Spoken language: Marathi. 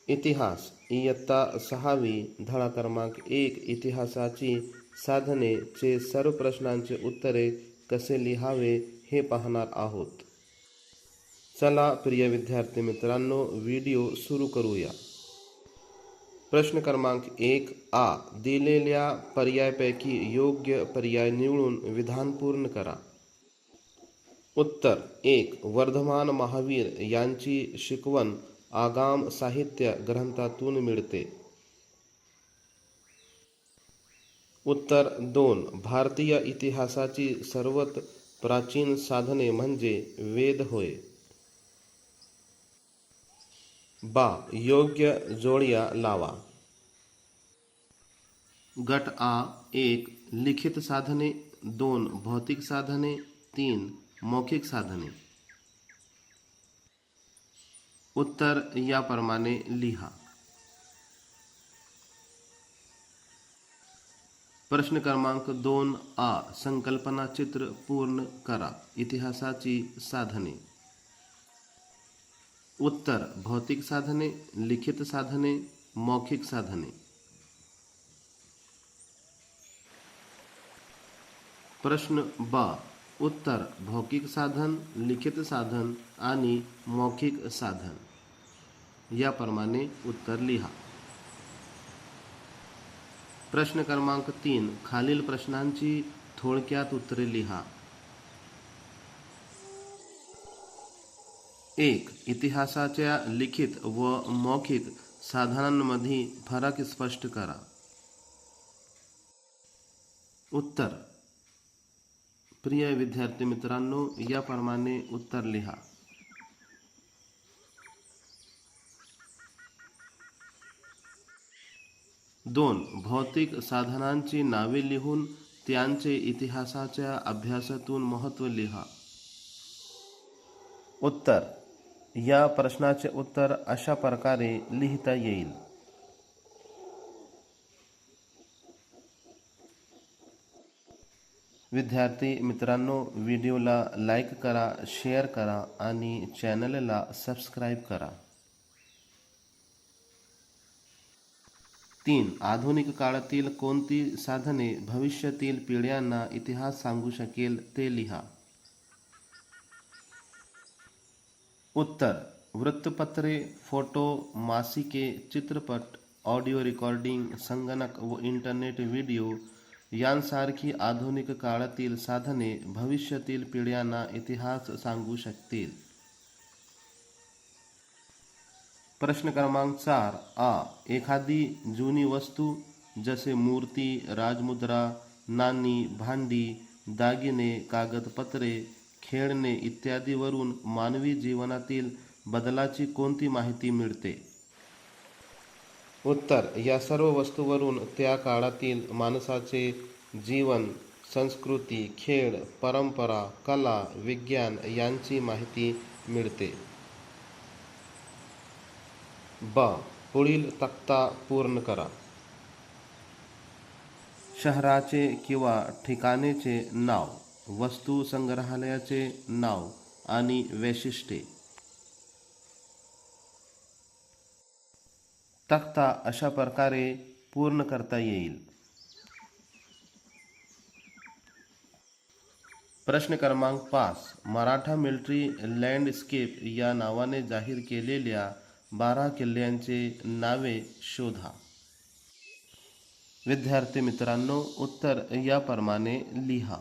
इतिहास इयत्ता 6वी धडा क्रमांक 1 इतिहासाची साधने चे सर्व प्रश्नांचे उत्तरे कसे लिहावे हे पाहणार आहोत. चला प्रिय विद्यार्थी मित्रांनो, व्हिडिओ सुरू करूया. प्रश्न क्रमांक 1 आ. दिलेल्या पर्यायापैकी योग्य पर्याय निवडून विधान पूर्ण करा. उत्तर 1. वर्धमान महावीर यांची शिकवण आगाम साहित्य ग्रंथातून मिळते. उत्तर 2. भारतीय इतिहासाची सर्वात प्राचीन साधने म्हणजे वेद होय. बा. योग्य जोड्या लावा. गट आ. 1. लिखित साधने, 2. भौतिक साधने, 3. मौखिक साधने. उत्तर याप्रमाणे लिहा. प्रश्न क्रमांक 2 आ. संकल्पना चित्र पूर्ण करा. इतिहासाची साधने. उत्तर भौतिक साधने, लिखित साधने, मौखिक साधने. प्रश्न बा. उत्तर भौतिक साधन, लिखित साधन आणि मौखिक साधन. याप्रमाणे उत्तर लिहा. प्रश्न क्रमांक 3 खालील प्रश्नांची थोडक्यात उत्तरे लिहा. 1. इतिहासाच्या लिखित व मौखिक साधनांमध्ये फरक स्पष्ट करा. उत्तर प्रिय विद्यार्थी मित्रांनो, याप्रमाणे उत्तर लिहा. 2. भौतिक साधनांची नावे लिहून त्यांचे इतिहासाच्या अभ्यासातून महत्त्व लिहा. उत्तर या प्रश्नाचे उत्तर अशा प्रकारे लिहिता येईल. विद्यार्थी मित्रांनो, व्हिडिओला लाईक करा, शेअर करा आणि चॅनलला सबस्क्राईब करा. 3. आधुनिक काळातील कोणती साधने भविष्यातील पिढ्यांना इतिहास सांगू शकेल ते लिहा. उत्तर वृत्तपत्रे, फोटो, मासिके, चित्रपट, ऑडिओ रेकॉर्डिंग, संगणक व इंटरनेट व्हिडिओ यांसारखी आधुनिक काळातील साधने भविष्यातील पिढ्यांना इतिहास सांगू शकतील. प्रश्न क्रमांक 4 आ. एखादी जुनी वस्तू जसे मूर्ती, राजमुद्रा, नाणी, भांडी, दागिने, कागदपत्रे, खेळणे इत्यादीवरून मानवी जीवनातील बदलाची कोणती माहिती मिळते. उत्तर या सर्व वस्तूवरून त्या काळातील माणसाचे जीवन, संस्कृती, खेळ, परंपरा, कला, विज्ञान यांची माहिती मिळते. ब. पुढील तक्ता पूर्ण करा. शहराचे किंवा ठिकाणाचे नाव, वस्तू संग्रहालयाचे नाव आणि वैशिष्ट्ये. तक्ता अशा प्रकारे पूर्ण करता येईल. प्रश्न क्रमांक 5 मराठा मिलिटरी लँडस्केप या नावाने जाहीर केलेल्या 12 किल्ल्यांचे नावे शोधा. विद्यार्थी मित्रांनो, उत्तर याप्रमाणे लिहा.